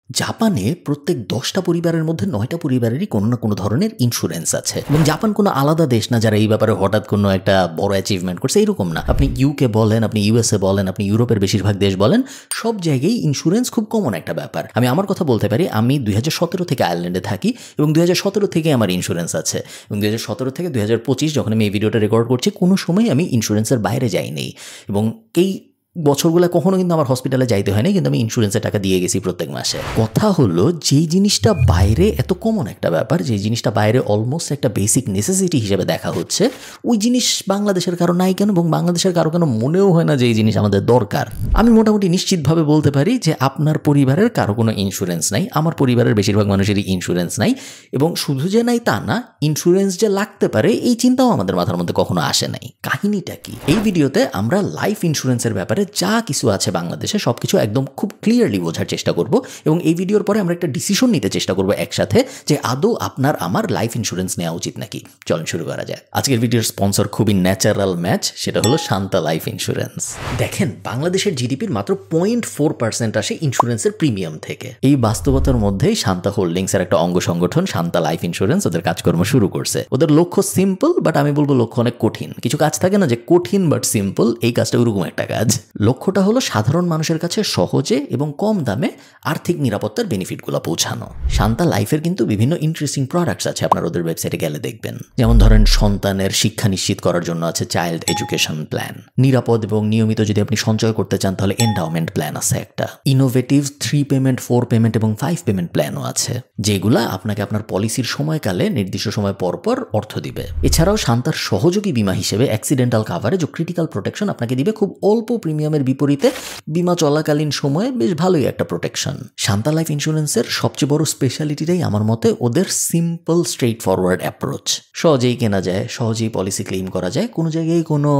জাপানে প্রত্যেক ১০টা পরিবারের মধ্যে ৯টা পরিবারেরই কোনো না কোনো ধরনের ইন্স্যুরেন্স আছে এবং জাপান কোনো আলাদা দেশ না যারা এই ব্যাপারে হঠাৎ কোনো একটা বড় অ্যাচিভমেন্ট করছে, এরকম না। আপনি ইউকে বলেন, আপনি ইউএসএ বলেন, আপনি ইউরোপের বেশিরভাগ দেশ বলেন, সব জায়গায় ইন্স্যুরেন্স খুব কমন একটা ব্যাপার। আমি আমার কথা বলতে পারি, আমি ২০১৭ থেকে আয়ারল্যান্ডে থাকি এবং ২০১৭ থেকে আমার ইন্স্যুরেন্স আছে এবং ২০১৭ থেকে ২০২৫ যখন আমি এই ভিডিওটা রেকর্ড করছি কোনো সময় আমি ইন্স্যুরেন্সের বাইরে যাইনি এবং এই বছরগুলো কখনো কিন্তু আমার হসপিটালে যাইতে হয় না, কিন্তু আমি ইন্স্যুরেন্সের টাকা দিয়ে গেছি প্রত্যেক মাসে। কথা হলো, যেই জিনিসটা বাইরে এত কমন একটা ব্যাপার, যেই জিনিসটা বাইরে অলমোস্ট একটা বেসিক নেসেসিটি হিসেবে দেখা হচ্ছে, ওই জিনিস বাংলাদেশের কারো নাই কেন এবং বাংলাদেশের কারো কেন মনেও হয় না যে এই জিনিস আমাদের দরকার। আমি মোটামুটি নিশ্চিতভাবে বলতে পারি যে আপনার পরিবারের কারো কোনো ইন্স্যুরেন্স নাই, আমার পরিবারের বেশিরভাগ মানুষেরই ইন্স্যুরেন্স নাই এবং শুধু যে নাই তা না, ইন্স্যুরেন্স যে লাগতে পারে এই চিন্তাও আমাদের মাথার মধ্যে কখনো আসে নাই। কাহিনীটা কি? এই ভিডিওতে আমরা লাইফ ইন্স্যুরেন্সের ব্যাপারে যা কিছু আছে বাংলাদেশে সবকিছু একদম খুব ক্লিয়ারলি বোঝার চেষ্টা করব এবং এই ভিডিওর পরে আমরা একটা ডিসিশন নিতে চেষ্টা করব একসাথে যে আদৌ আপনার আমার লাইফ ইন্স্যুরেন্স নেওয়া উচিত নাকি। চলুন শুরু করা যায়। আজকের ভিডিওর স্পন্সর খুবই ন্যাচারাল ম্যাচ, সেটা হলো শান্তা লাইফ ইন্স্যুরেন্স। দেখেন, বাংলাদেশের জিডিপির মাত্র 0.4% আসে ইন্স্যুরেন্সের প্রিমিয়াম থেকে। এই বাস্তবতার মধ্যেই শান্তা হোল্ডিংসের একটা অঙ্গ সংগঠন শান্তা লাইফ ইন্স্যুরেন্স ওদের কাজকর্ম শুরু করছে। ওদের লক্ষ্য সিম্পল, বাট আমি বলবো লক্ষ্য অনেক কঠিন। কিছু কাজ থাকে না যে কঠিন বাট সিম্পল, এই কাজটা ওরকম একটা কাজ। লক্ষ্যটা হলো সাধারণ মানুষের কাছে সহজে এবং কম দামে আর্থিক নিরাপত্তার বেনিফিটগুলো পৌঁছানো। শান্তা লাইফের কিন্তু বিভিন্ন ইন্টারেস্টিং প্রোডাক্টস আছে, আপনার ওদের ওয়েবসাইটে গেলে দেখবেন। যেমন ধরেন, সন্তানের শিক্ষা নিশ্চিত করার জন্য আছে চাইল্ড এডুকেশন প্ল্যান। নিরাপদ এবং নিয়মিত যদি আপনি সঞ্চয় করতে চান তাহলে এন্ডাওমেন্ট প্ল্যান আছে একটা। ইনোভেটিভ 3 পেমেন্ট, 4 পেমেন্ট এবং 5 পেমেন্ট প্ল্যানও আছে, যেগুলা আপনাকে আপনার পলিসির সময়কালে নির্দিষ্ট সময় পর পর অর্থ দিবে। এছাড়াও শান্তার সহযোগী বীমা হিসেবে অ্যাক্সিডেন্টাল কাভারেজ ও ক্রিটিক্যাল প্রোটেকশন আপনাকে দিবে খুব অল্প প্রিমিয়ামের বিপরীতে বীমা চলাকালীন সময়ে বেশ ভালোই একটা প্রোটেকশন। শান্তা লাইফ ইন্স্যুরেন্সের সবচেয়ে বড় স্পেশালিটিটাই আমার মতে ওদের সিম্পল স্ট্রেইট ফরওয়ার্ড অ্যাপ্রোচ। সহজেই কেনা যায়, সহজেই পলিসি ক্লেম করা যায়, কোনো জায়গায় কোনো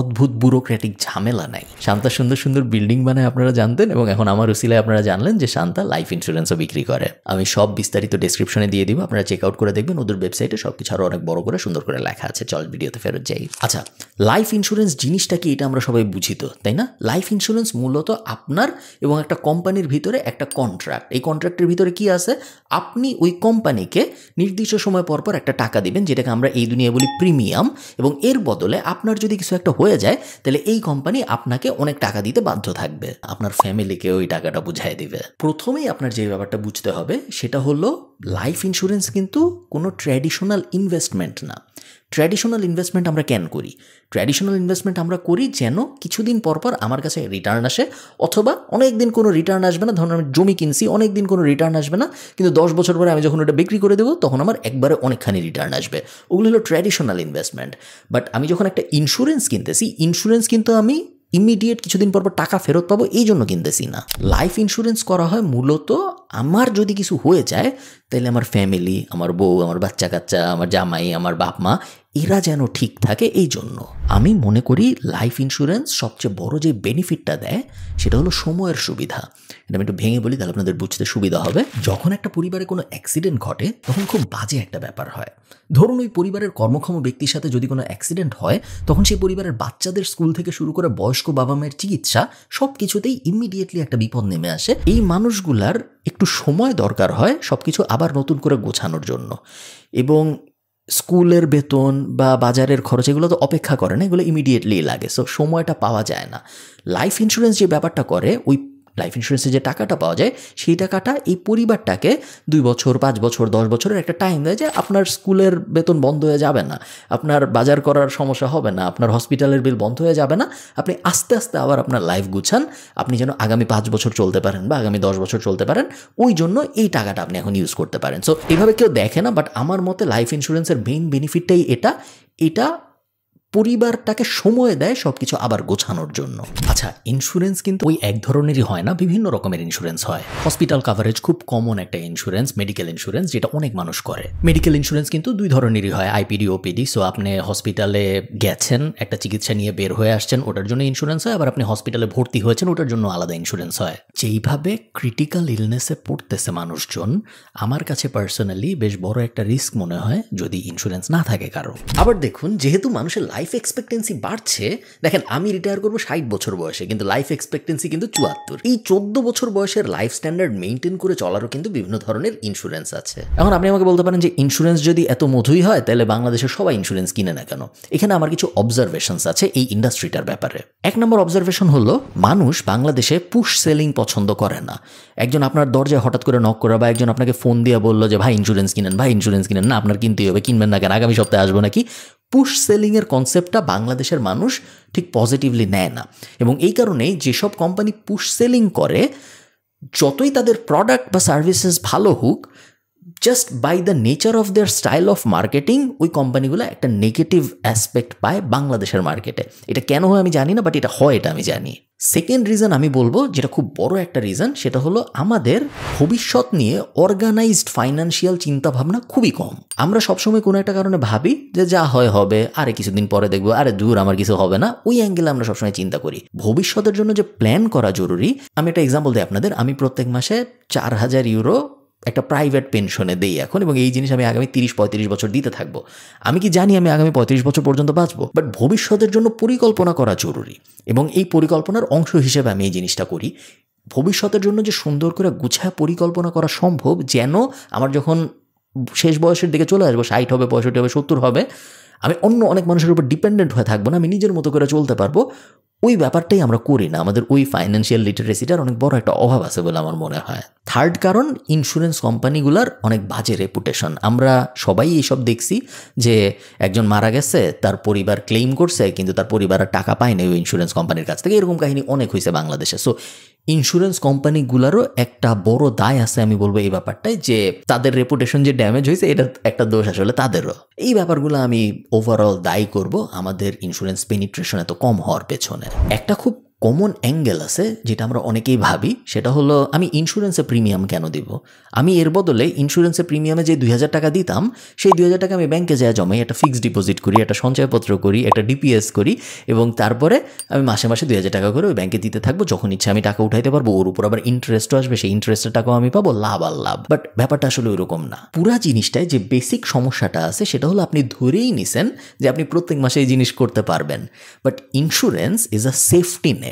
অদ্ভুত ব্যুরোক্রেটিক ঝামেলা নাই। শান্তা সুন্দর সুন্দর বিল্ডিং বানায়, আপনারা জানতেন, এবং এখন আমার উসিলায় আপনারা জানলেন যে শান্তা লাইফ ইন্স্যুরেন্সও বিক্রি করে। আমি সব বিস্তারিত ডেসক্রিপশনে দিয়ে দিব, আপনারা চেক আউট করে দেখবেন। ওদের ওয়েবসাইটে সবকিছু আরও অনেক বড় করে সুন্দর করে লেখা আছে। চল ভিডিওতে ফেরত যাই। আচ্ছা, লাইফ ইন্স্যুরেন্স জিনিসটা কি, এটা আমরা সবাই বুঝি তো, তাই না? লাইফ ইন্স্যুরেন্স মূলত আপনার এবং একটা কোম্পানির ভিতরে একটা কন্ট্রাক্ট। এই কন্ট্রাক্টের ভিতরে কি আছে, আপনি ওই কোম্পানিকে নির্দিষ্ট সময় পর পর একটা টাকা দিবেন, যেটাকে আমরা এই দুনিয়ায় বলি প্রিমিয়াম, এবং এর বদলে আপনার যদি কিছু একটা হয়ে যায় তাহলে এই কোম্পানি আপনাকে অনেক টাকা দিতে বাধ্য থাকবে। আপনার ফ্যামিলিকে ওই টাকাটা বুঝাই দিবে। প্রথমেই আপনার যে ব্যাপারটা বুঝতে হবে সেটা হলো, লাইফ ইন্স্যুরেন্স কিন্তু কোনো ট্র্যাডিশনাল ইনভেস্টমেন্ট না। ট্র্যাডিশনাল ইনভেস্টমেন্ট আমরা কেন করি? ট্র্যাডিশনাল ইনভেস্টমেন্ট আমরা করি যেন কিছুদিন পর পর আমার কাছে রিটার্ন আসে, অথবা অনেক দিন কোনো রিটার্ন আসবে না। ধরুন আমি জমি কিনছি, অনেক দিন কোনো রিটার্ন আসবে না, কিন্তু 10 বছর পরে আমি যখন ওটা বিক্রি করে দেবো তখন আমার একবারে অনেকখানি রিটার্ন আসবে। ওগুলো হলো ট্র্যাডিশনাল ইনভেস্টমেন্ট। বাট আমি যখন একটা ইন্স্যুরেন্স কিনতেছি, ইন্স্যুরেন্স কিন্তু আমি ইমিডিয়েট কিছুদিন পর পর টাকা ফেরত পাবো এই জন্য কিনতেছি না। লাইফ ইন্স্যুরেন্স করা হয় মূলত আমার যদি কিছু হয়ে যায় তাহলে আমার ফ্যামিলি, আমার বউ, আমার বাচ্চা কাচ্চা, আমার জামাই, আমার বাপ মা, এরা যেন ঠিক থাকে এই জন্য। আমি মনে করি লাইফ ইন্স্যুরেন্স সবচেয়ে বড় যে বেনিফিটটা দেয় সেটা হলো সময়ের সুবিধা। এটা আমি একটু ভেঙে বলি, তাহলে আপনাদের বুঝতে সুবিধা হবে। যখন একটা পরিবারে কোনো অ্যাক্সিডেন্ট ঘটে তখন খুব বাজে একটা ব্যাপার হয়। ধরুন ওই পরিবারের কর্মক্ষম ব্যক্তির সাথে যদি কোনো অ্যাক্সিডেন্ট হয়, তখন সেই পরিবারের বাচ্চাদের স্কুল থেকে শুরু করে বয়স্ক বাবা মায়ের চিকিৎসা সব কিছুতেই ইমিডিয়েটলি একটা বিপদ নেমে আসে। এই মানুষগুলার একটু সময় দরকার হয় সব কিছু আবার নতুন করে গোছানোর জন্য, এবং স্কুলের বেতন বা বাজারের খরচ এগুলো তো অপেক্ষা করে না, এগুলো ইমিডিয়েটলি লাগে। সো সময়টা পাওয়া যায় না। লাইফ ইন্স্যুরেন্স যে ব্যাপারটা করে, ওই লাইফ ইন্স্যুরেন্সে যে টাকাটা পাওয়া যায় সেই টাকাটা এই পরিবারটাকে 2 বছর, 5 বছর, 10 বছরের একটা টাইম দেয় যে আপনার স্কুলের বেতন বন্ধ হয়ে যাবে না, আপনার বাজার করার সমস্যা হবে না, আপনার হসপিটালের বিল বন্ধ হয়ে যাবে না, আপনি আস্তে আস্তে আবার আপনার লাইফ গুছান, আপনি যেন আগামী 5 বছর চলতে পারেন বা আগামী 10 বছর চলতে পারেন, ওই জন্য এই টাকাটা আপনি এখন ইউজ করতে পারেন। সো এইভাবে কেউ দেখে না, বাট আমার মতে লাইফ ইন্স্যুরেন্সের মেইন বেনিফিটটাই এটা পরিবারটাকে সময় দেয় সবকিছু আবার গোছানোর জন্য। আচ্ছা, ইন্স্যুরেন্স কিন্তু ওই এক ধরনেরই হয় না, বিভিন্ন রকমের ইন্স্যুরেন্স হয়। হসপিটাল কাভারেজ খুব কমন একটা ইন্স্যুরেন্স, মেডিকেল ইন্স্যুরেন্স, যেটা অনেক মানুষ করে। মেডিকেল ইন্স্যুরেন্স কিন্তু 2 ধরনেরই হয়, আইপিডি, ওপিডি। সো আপনি হসপিটালে গেছেন, একটা চিকিৎসা নিয়ে বের হয়ে আসছেন, ওটার জন্য ইন্স্যুরেন্স হয়। আবার আপনি হসপিটালে ভর্তি হয়েছেন, ওটার জন্য আলাদা ইন্স্যুরেন্স হয়। যেইভাবে ক্রিটিক্যাল ইলনেসে পড়তেছে মানুষজন, আমার কাছে পার্সোনালি বেশ বড় একটা রিস্ক মনে হয় যদি ইন্স্যুরেন্স না থাকে কারো। আবার দেখুন, যেহেতু মানুষের লাইফ এক্সপেক্টেন্সি বাড়ছে, দেখেন আমি রিটায়ার করবো 60 বছর বয়সে, কিন্তু লাইফ এক্সপেক্টেন্সি কিন্তু 74। এই 14 বছর বয়সের লাইফ স্ট্যান্ডার্ড মেনটেন করে চলারও কিন্তু বিভিন্ন ধরনের ইন্স্যুরেন্স আছে। এখন আপনি আমাকে বলতে পারেন যে ইন্স্যুরেন্স যদি এত মধুই হয় তাহলে বাংলাদেশের সবাই ইন্স্যুরেন্স কিনে না কেন? এখানে আমার কিছু অবজারভেশনস আছে এই ইন্ডাস্ট্রিটার ব্যাপারে। 1 নম্বর অবজারভেশন হলো, মানুষ বাংলাদেশে পুশ সেলিং পছন্দ করে না। একজন আপনার দরজায় হঠাৎ করে নক করা বা একজন আপনাকে ফোন দিয়ে বললো যে ভাই ইন্স্যুরেন্স কিনেন, ভাই ইন্স্যুরেন্স কিনেন, না আপনার কিনতেই হবে, কিনবেন না কেন, আগামী সপ্তাহে আসবো নাকি, পুশ সেলিংয়ের কনসেপ্টটা বাংলাদেশের মানুষ ঠিক পজিটিভলি নেয় না। এবং এই কারণেই যেসব কোম্পানি পুশ সেলিং করে, যতই তাদের প্রোডাক্ট বা সার্ভিসেস ভালো হোক, just by the nature of their style of marketing ওই কোম্পানিগুলো একটা নেগেটিভ অ্যাসপেক্ট পায় বাংলাদেশের মার্কেটে। এটা কেন হয় আমি জানি না, বাট এটা হয়, এটা আমি জানি। সেকেন্ড রিজন আমি বলবো, যেটা খুব বড় একটা রিজন, সেটা হলো আমাদের ভবিষ্যৎ নিয়ে অর্গানাইজড ফাইন্যান্সিয়াল চিন্তাভাবনা খুবই কম। আমরা সবসময় কোনো একটা কারণে ভাবি যে যা হয় হবে, আরে কিছুদিন পরে দেখবো, আরে দূর আমার কিছু হবে না, ওই অ্যাঙ্গেলে আমরা সবসময় চিন্তা করি। ভবিষ্যতের জন্য যে প্ল্যান করা জরুরি, আমি একটা এক্সাম্পল দিই আপনাদের। আমি প্রত্যেক মাসে 4000 ইউরো একটা প্রাইভেট পেনশনে দেই এখন, এবং এই জিনিস আমি আগামী 30-35 বছর দিতে থাকবো। আমি কি জানি আমি আগামী 35 বছর পর্যন্ত বাঁচবো? বাট ভবিষ্যতের জন্য পরিকল্পনা করা জরুরি, এবং এই পরিকল্পনার অংশ হিসেবে আমি এই জিনিসটা করি। ভবিষ্যতের জন্য যে সুন্দর করে গুছায় পরিকল্পনা করা সম্ভব, যেন আমার যখন শেষ বয়সের দিকে চলে আসবো, 60 হবে, 65 হবে, 70 হবে, আমি অন্য অনেক মানুষের উপর ডিপেন্ডেন্ট হয়ে থাকবো না, আমি নিজের মতো করে চলতে পারবো। ওই ব্যাপারটাই আমরা করি না। আমাদের ওই ফাইন্যান্সিয়াল লিটারেসিটার অনেক বড় একটা অভাব আছে বলে আমার মনে হয়। থার্ড কারণ, ইন্স্যুরেন্স কোম্পানিগুলোর অনেক বাজে রেপুটেশন। আমরা সবাই এইসব দেখছি যে একজন মারা গেছে, তার পরিবার ক্লেইম করছে, কিন্তু তার পরিবার টাকা পায়নি ওই ইন্স্যুরেন্স কোম্পানির কাছ থেকে। এরকম কাহিনী অনেক হয়েছে বাংলাদেশে। সো ইন্স্যুরেন্স কোম্পানিগুলোরও একটা বড় দায় আছে আমি বলবো এই ব্যাপারটাই, যে তাদের রেপুটেশন যে ড্যামেজ হয়েছে, এটা একটা দোষ আসলে তাদেরও। এই ব্যাপারগুলো আমি ওভারঅল দায়ী করব আমাদের ইন্স্যুরেন্স পেনিট্রেশন এত কম হওয়ার পেছনে। একটা খুব কমন অ্যাঙ্গেল আছে যেটা আমরা অনেকেই ভাবি, সেটা হলো আমি ইন্স্যুরেন্সে প্রিমিয়াম কেন দিব? আমি এর বদলে ইন্স্যুরেন্সের প্রিমিয়ামে যে 2000 টাকা দিতাম, সেই 2000 টাকা আমি ব্যাংকে যায় জমাই, একটা ফিক্সড ডিপোজিট করি, একটা সঞ্চয়পত্র করি, একটা ডিপিএস করি, এবং তারপরে আমি মাসে মাসে 2000 টাকা করে ওই ব্যাংকে দিতে থাকবো। যখন ইচ্ছা আমি টাকা উঠাইতে পারবো, ওর উপর আবার ইন্টারেস্টও আসবে, সেই ইন্টারেস্টের টাকাও আমি পাবো, লাভ আর লাভ। বাট ব্যাপারটা আসলে ওইরকম না। পুরা জিনিসটায় যে বেসিক সমস্যাটা আছে সেটা হলো আপনি ধরেই নিছেন যে আপনি প্রত্যেক মাসে এই জিনিস করতে পারবেন। But insurance is a safety net.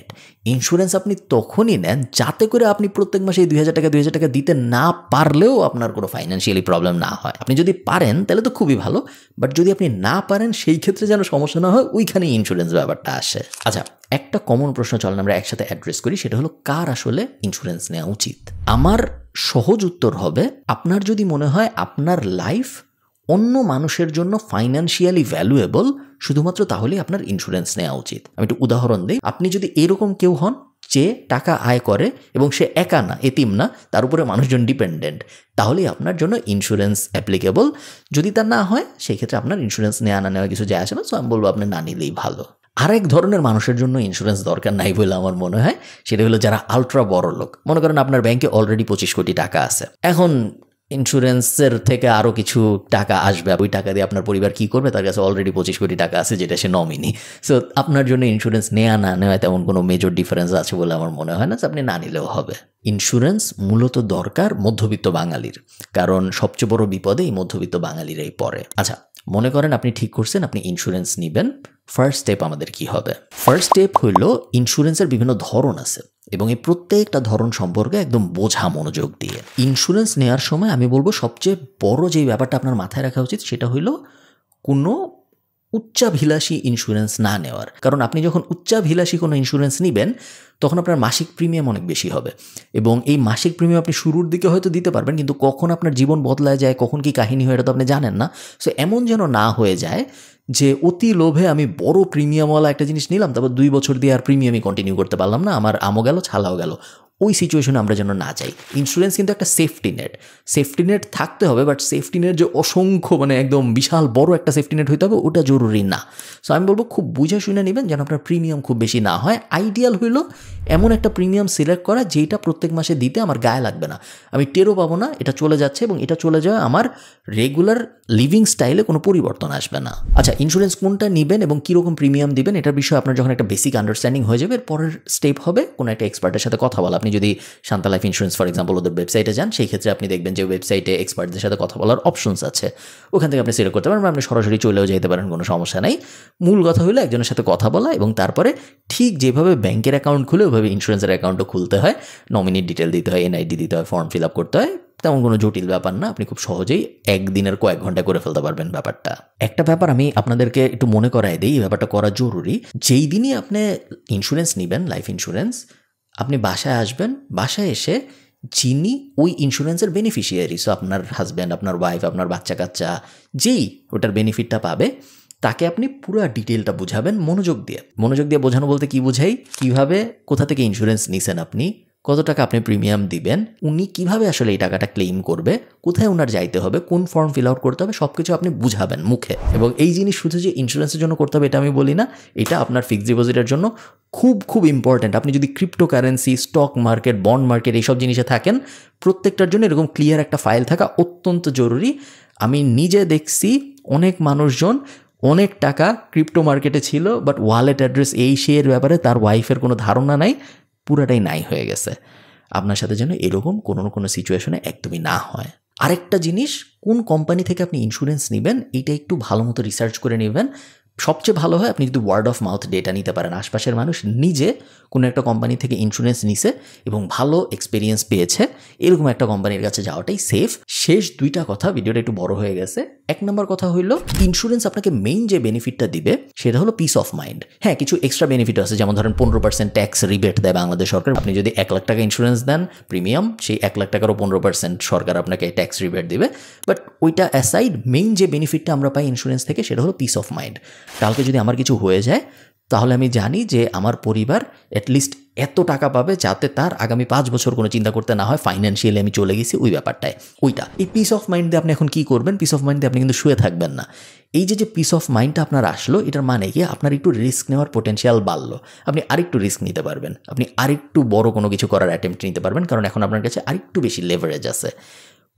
Insurance আপনি তখনই নেন যাতে করে আপনি প্রত্যেক মাসে এই 2000 টাকা দিতে না পারলেও আপনার কোনো ফাইন্যান্সিয়ালি প্রবলেম না হয়। আপনি যদি পারেন তাহলে তো খুবই ভালো, বাট যদি আপনি না পারেন সেই ক্ষেত্রে যেন সমস্যা না হয়, ওইখানেই ইন্স্যুরেন্স ব্যাপারটা আসে। আচ্ছা, একটা কমন প্রশ্ন চলেন আমরা একসাথে অ্যাড্রেস করি, সেটা হলো কার আসলে ইন্স্যুরেন্স নেওয়া উচিত? আমার সহজ উত্তর হবে, আপনার যদি মনে হয় আপনার লাইফ অন্য মানুষের জন্য ফাইন্যান্সিয়ালি ভ্যালুয়েবল, শুধুমাত্র তাহলেই আপনার ইন্স্যুরেন্স নেওয়া উচিত। আমি একটু উদাহরণ দিই। আপনি যদি এরকম কেউ হন যে টাকা আয় করে এবং সে একা না, এতিম না, তার উপরে মানুষজন ডিপেন্ডেন্ট, তাহলেই আপনার জন্য ইন্স্যুরেন্স অ্যাপ্লিকেবল। যদি তা না হয়, সেই ক্ষেত্রে আপনার ইন্স্যুরেন্স নেওয়া না নেওয়া কিছু যায় আসে না। সো আমি বলবো আপনি না নিলেই ভালো। আরেক ধরনের মানুষের জন্য ইন্স্যুরেন্স দরকার নাই বলে আমার মনে হয়, সেটা হলো যারা আলট্রা বড় লোক। মনে করেন আপনার ব্যাংকে অলরেডি 25 কোটি টাকা আছে, এখন ইন্স্যুরেন্সের থেকে আরও কিছু টাকা আসবে, ওই টাকা দিয়ে আপনার পরিবার কী করবে? তার কাছে অলরেডি 25 কোটি টাকা আছে, যেটা সে নমিনি। সো আপনার জন্য ইন্স্যুরেন্স নেওয়া না নেওয়া তেমন কোনো মেজর ডিফারেন্স আছে বলে আমার মনে হয় না। আপনি না নিলেও হবে। ইন্স্যুরেন্স মূলত দরকার মধ্যবিত্ত বাঙালির, কারণ সবচেয়ে বড় বিপদে এই মধ্যবিত্ত বাঙালিরাই পড়ে। আচ্ছা, মনে করেন আপনি ঠিক করছেন আপনি ইন্স্যুরেন্স নেবেন। ফার্স্ট স্টেপ আমাদের কি হবে? ফার্স্ট স্টেপ হইল, ইন্স্যুরেন্সের বিভিন্ন ধরন আছে এবং এই প্রত্যেকটা ধরন সম্পর্কে একদম বোঝা মনোযোগ দিয়ে ইন্স্যুরেন্স নেওয়ার সময় আমি বলবো সবচেয়ে বড় যেই ব্যাপারটা আপনার মাথায় রাখা উচিত সেটা হইল কোনো উচ্চাভিলাষী ইন্স্যুরেন্স না নেওয়ার। কারণ আপনি যখন উচ্চাভিলাষী কোনো ইন্স্যুরেন্স নেবেন তখন আপনার মাসিক প্রিমিয়াম অনেক বেশি হবে, এবং এই মাসিক প্রিমিয়াম আপনি শুরুর দিকে হয়তো দিতে পারবেন, কিন্তু কখন আপনার জীবন বদলায় যায়, কখন কি কাহিনী হয়, এটা তো আপনি জানেন না। সো এমন যেন না হয়ে যায় যে অতি লোভে আমি বড় প্রিমিয়ামওয়ালা একটা জিনিস নিলাম, তারপর 2 বছর দিয়ে আর প্রিমিয়ামই কন্টিনিউ করতে পারলাম না, আমার আমও গেল ছালাও গেল। ওই সিচুয়েশনে আমরা যেন না যাই। ইন্স্যুরেন্স কিন্তু একটা সেফটি নেট, সেফটি নেট থাকতে হবে, বাট সেফটি নেট যে অসংখ্য একদম বিশাল বড় একটা সেফটি নেট হইতে হবে ওটা জরুরি না। সো আমি বলবো খুব বুঝে শুনে নেবেন যেন আপনার প্রিমিয়াম খুব বেশি না হয়। আইডিয়াল হইল এমন একটা প্রিমিয়াম সিলেক্ট করা যেটা প্রত্যেক মাসে দিতে আমার গায়ে লাগবে না, আমি টেরও পাবো না এটা চলে যাচ্ছে, এবং এটা চলে যাওয়া আমার রেগুলার লিভিং স্টাইলে কোনো পরিবর্তন আসবে না। আচ্ছা, ইন্স্যুরেন্স কোনটা নেবেন এবং কীরকম প্রিমিয়াম দিবেন এটার বিষয়ে আপনার যখন একটা বেসিক আন্ডারস্ট্যান্ডিং হয়ে যাবে, পরের স্টেপ হবে কোনো একটা এক্সপার্টের সাথে কথা বলা। আপনি আপনি যদি Shanta life insurance for example ওদের ওয়েবসাইটে যান, সেই ক্ষেত্রে আপনি দেখবেন যে ওয়েবসাইটে এক্সপার্টদের সাথে কথা বলার অপশনস আছে, ওখান থেকে আপনি সিলেক্ট করতে পারেন, আপনি সরাসরি চলেও যেতে পারেন, কোনো সমস্যা নাই। মূল কথা হলো একজনের সাথে কথা বলা এবং তারপরে ঠিক যেভাবে ব্যাংকের অ্যাকাউন্ট খুলে ওইভাবে ইন্স্যুরেন্সের অ্যাকাউন্টও খুলতে হয়, নমিনির ডিটেল দিতে হয়, এনআইডি দিতে হয়, ফর্ম ফিল আপ করতে হয়, তেমন কোনো জটিল ব্যাপার না। আপনি খুব সহজেই একদিনের কয়েক ঘন্টা করে ফেলতে পারবেন ব্যাপারটা। একটা ব্যাপার আমি আপনাদেরকে একটু মনে করাই দিই, এই ব্যাপারটা করা জরুরি। যেই দিনই আপনি ইন্স্যুরেন্স নেবেন, লাইফ ইন্স্যুরেন্স, আপনি বাসায় আসবেন, বাসায় এসে যিনি ওই ইন্স্যুরেন্সের বেনিফিশিয়ারি, সো আপনার হাজব্যান্ড, আপনার ওয়াইফ, আপনার বাচ্চা কাচ্চা, যেই ওটার বেনিফিটটা পাবে, তাকে আপনি পুরো ডিটেলটা বুঝাবেন মনোযোগ দিয়ে। মনোযোগ দিয়ে বোঝানো বলতে কি বুঝাই, কিভাবে, কোথা থেকে ইন্স্যুরেন্স নিছেন আপনি, কত টাকা আপনি প্রিমিয়াম দিবেন, উনি কিভাবে আসলে এই টাকাটা ক্লেইম করবে, কোথায় ওনার যাইতে হবে, কোন ফর্ম ফিল আউট করতে হবে, সব কিছু আপনি বুঝাবেন মুখে। এবং এই জিনিস শুধু যে ইন্স্যুরেন্সের জন্য করতে হবে এটা আমি বলি না, এটা আপনার ফিক্সড ডিপোজিটের জন্য খুব খুব ইম্পর্ট্যান্ট। আপনি যদি cryptocurrency, stock market, bond market এইসব জিনিসে থাকেন, প্রত্যেকটার জন্য এরকম ক্লিয়ার একটা ফাইল থাকা অত্যন্ত জরুরি। আমি নিজে দেখছি অনেক মানুষজন অনেক টাকা ক্রিপ্টো মার্কেটে ছিল, বাট ওয়ালেট অ্যাড্রেস এই শেয়ার ব্যাপারে তার ওয়াইফের কোনো ধারণা নাই, পুরাটাই নাই হয়ে গেছে। আপনার সাথে যেন এরকম কোনো না কোনো সিচুয়েশনে একদমই না হয়। আরেকটা জিনিস, কোন কোম্পানি থেকে আপনি ইন্স্যুরেন্স নেবেন এইটা একটু ভালো মতো রিসার্চ করে নেবেন। সবচেয়ে ভালো হয় আপনি যদি ওয়ার্ড অফ মাউথ ডেটা নিতে পারেন, আশপাশের মানুষ নিজে কোনো একটা কোম্পানি থেকে ইন্স্যুরেন্স নিছে এবং ভালো এক্সপিরিয়েন্স পেয়েছে, এরকম একটা কোম্পানির কাছে যাওয়াটাই সেফ। শেষ দুইটা কথা, ভিডিওটা একটু বড় হয়ে গেছে। এক নম্বর কথা হইল, ইন্স্যুরেন্স আপনাকে মেইন যে বেনিফিটটা দিবে সেটা হলো পিস অফ মাইন্ড। হ্যাঁ, কিছু এক্সট্রা বেনিফিট আছে, যেমন ধরেন 15% ট্যাক্স রিবেট দেয় বাংলাদেশ সরকার। আপনি যদি 1 লাখ টাকা ইন্স্যুরেন্স দেন প্রিমিয়াম, সেই 1 লাখ টাকারও 15% সরকার আপনাকে ট্যাক্স রিবেট দিবে। বাট ওইটা অ্যাসাইড, মেইন যে বেনিফিটটা আমরা পাই ইন্স্যুরেন্স থেকে সেটা হলো পিস অফ মাইন্ড। কালকে যদি আমার কিছু হয়ে যায় তাহলে আমি জানি যে আমার পরিবার অ্যাটলিস্ট এত টাকা পাবে যাতে তার আগামী 5 বছর কোনো চিন্তা করতে না হয়, ফাইন্যান্সিয়ালি আমি চলে গেছি ওই ব্যাপারটায়। ওইটা এই পিস অফ মাইন্ড দিয়ে আপনি এখন কী করবেন, পিস অফ মাইন্ড দিয়ে আপনি কিন্তু শুয়ে থাকবেন না। এই যে পিস অফ মাইন্ডটা আপনার আসলো, এটার মানে কি আপনার একটু রিস্ক নেওয়ার পোটেনশিয়াল বাড়লো, আপনি আরেকটু রিস্ক নিতে পারবেন, আপনি আরেকটু বড় কোনো কিছু করার অ্যাটেম্প্ট নিতে পারবেন, কারণ এখন আপনার কাছে আরেকটু বেশি লেভারেজ আছে।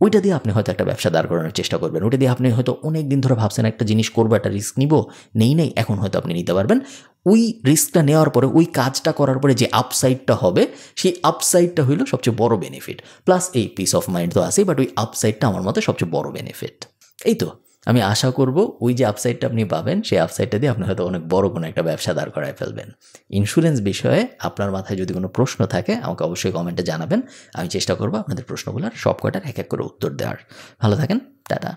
ওইটা দিয়ে আপনি হয়তো একটা ব্যবসা দাঁড় করানোর চেষ্টা করবেন, ওইটা দিয়ে আপনি হয়তো অনেক দিন ধরে ভাবছেন একটা জিনিস করবো, একটা রিস্ক নিব, নেই এখন হয়তো আপনি নিতে পারবেন। ওই রিস্কটা নেওয়ার পরে, ওই কাজটা করার পরে যে আপসাইডটা হবে, সেই আপসাইডটা হইল সবচেয়ে বড় বেনিফিট। প্লাস এই পিস অফ মাইন্ড তো আছেই, বাট ওই আপসাইডটা আমার মতে সবচেয়ে বড় বেনিফিট। এই তো আমি আশা করব ওই যে আপসাইডটা আপনি পাবেন, সেই আপসাইডটা দিয়ে আপনি হয়তো অনেক বড় কোনো একটা ব্যবসা দাঁড় করায় ফেলবেন। ইন্স্যুরেন্স বিষয়ে আপনার মাথায় যদি কোনো প্রশ্ন থাকে আমাকে অবশ্যই কমেন্টে জানাবেন, আমি চেষ্টা করব আপনাদের প্রশ্নগুলোর সব কয়টার এক এক করে উত্তর দেওয়ার। ভালো থাকেন, টাটা।